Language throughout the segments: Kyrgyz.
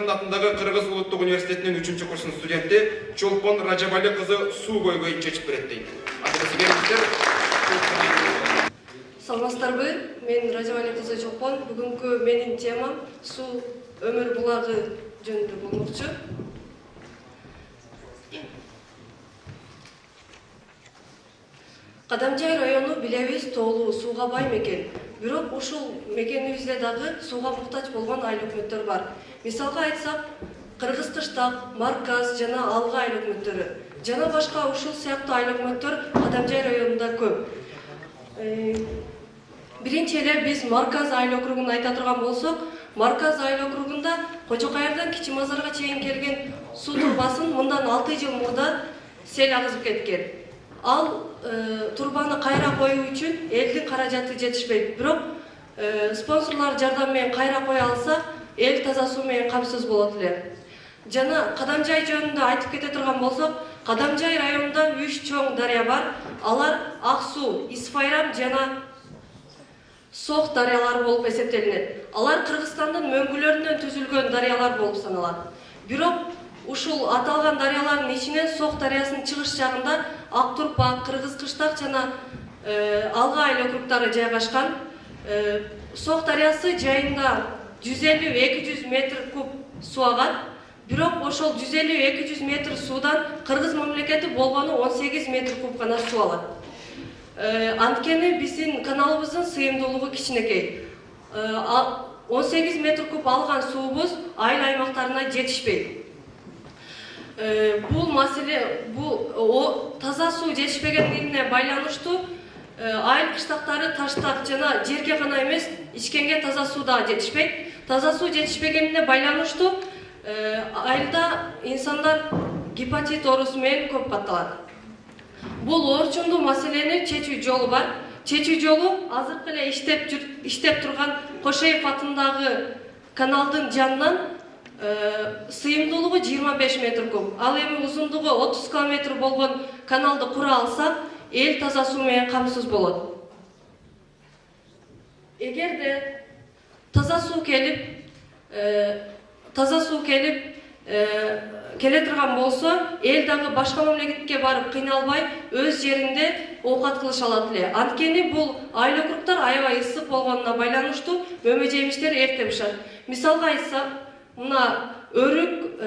Алтын атындагы Кыргыз улуттук университетинин 3-курсунун студенти Чолпон Ражабали кызы суу көйгөйүн чечип берет дейт. Саламатсыздарбы? Мен Ражабали кызы Чолпон. Бүгүнкү менин темам суу өмүр булагы жөнүндө болмокчу. Кадамжай району билебиз тоолуу сууга бай мекен. Бирок ушул мекенибизде дагы сууга муктаж болгон айыл өкмөттөр бар. Мисалга айтсак, Кыргыз Кыштак, Марказ жана Алга айыл өкмөттөрү жана башка ушул сыяктуу айыл өкмөттөр Кадамжай районунда көп. Биринчи эле биз Марказ айыл округун айта турган болсок, Марказ айыл округунда Кочокаярдан Кичи Мазарга чейин келген суу турбасын мындан 6 жыл мурда сел агызып кеткен. Ал турбаны кайра коюу үчүн элдин каражаты жетишпейт. Бирок спонсорлор жардам менен кайра кое алса, эл таза суу менен камсыз болот эле. Жана Кадамжай жөнүндө айтып кете турган болсок, Кадамжай районунда 3 чоң дарыя бар. Алар Ак суу, Исфайрам жана Сох дарыялары болуп эсептелинет. Алар Кыргызстандын мөңгүлөрүнөн түзүлгөн дарыялар болуп саналат. Бирок ушул аталган дарыялардын ичинен Сох дарыясынын чыгыш жагында Ак Турпак, Кыргыз Кыштак жана Алга айыл округдары жайгашкан. Сох дарыясы жайында 150-200 метр куб суу агат. Бирок ошол 150-200 метр суудан Кыргыз мамлекети болгону 18 метр куб гана суу алат. Анткени биздин каналыбыздын сыйымдуулугу кичинекей. 18 метр куб алган суубуз айыл аймактарына жетишпейт. Бул маселе, бул таза суу жетишпегендигине байланыштуу айыл кыштактары Таштак жана жерге гана эмес, ичкенге таза суу да жетишпейт. Таза суу жетишпегенине байланыштуу айылда инсандар гепатит оорусу менен көп катталат. Бул оорчундуу маселени чечүү жолу бар. Чечүү жолу азыркы эле иштеп турган Кошеев атындагы каналдын жанынан сыйымдуулугу 25 метр куб. Ал эми узундугу 30 километр болгон каналды кура алсак, эл таза суу менен камсыз болот. Эгерде таза суу келип келе турган болсо, эл дагы башка мамлекетке барып кыйналбай өз жеринде оокат кылыша алат эле. Анткени бул айыл округдар аябай ысык болгонуна байланыштуу мөмө жемиштер эрте бышат. Мисалга айтсак, мына өрүк,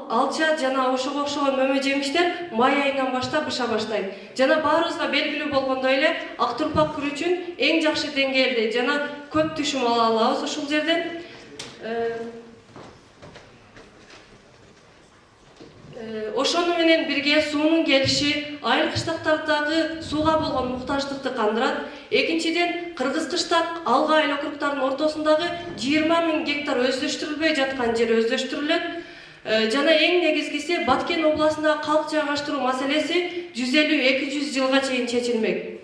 алча жана ошого окшогон мөмө жемиштер май айынан баштап быша баштайт. Жана баарыбызга белгилүү болгондой эле Ак Турпак күрүчүн эң жакшы деңгээлде жана көп түшүм ала алабыз ушул жерден. Ошону менен бирге суунун келиши айыл кыштактардагы сууга болгон муктаждыкты кандырат. Экинчиден, Кыргыз Кыштак, Алга айыл округдарынын ортосундагы 20 000 гектар өздөштүрүлбөй жаткан жер өздөштүрүлөт. Жана эң негизгиси Баткен областындагы калк жайгаштыруу маселеси 150-200 жылга чейин чечилмек.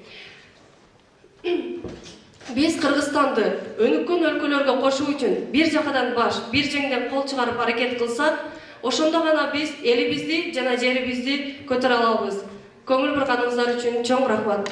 Биз Кыргызстанды өнүккөн өлкөлөргө кошуу үчүн бир жакадан баш, бир жеңден кол чыгарып аракет кылсак, ошондо гана биз элибизди жана жерибизди көтөрө алабыз. Көңүл бурганыңыздар үчүн чоң рахмат.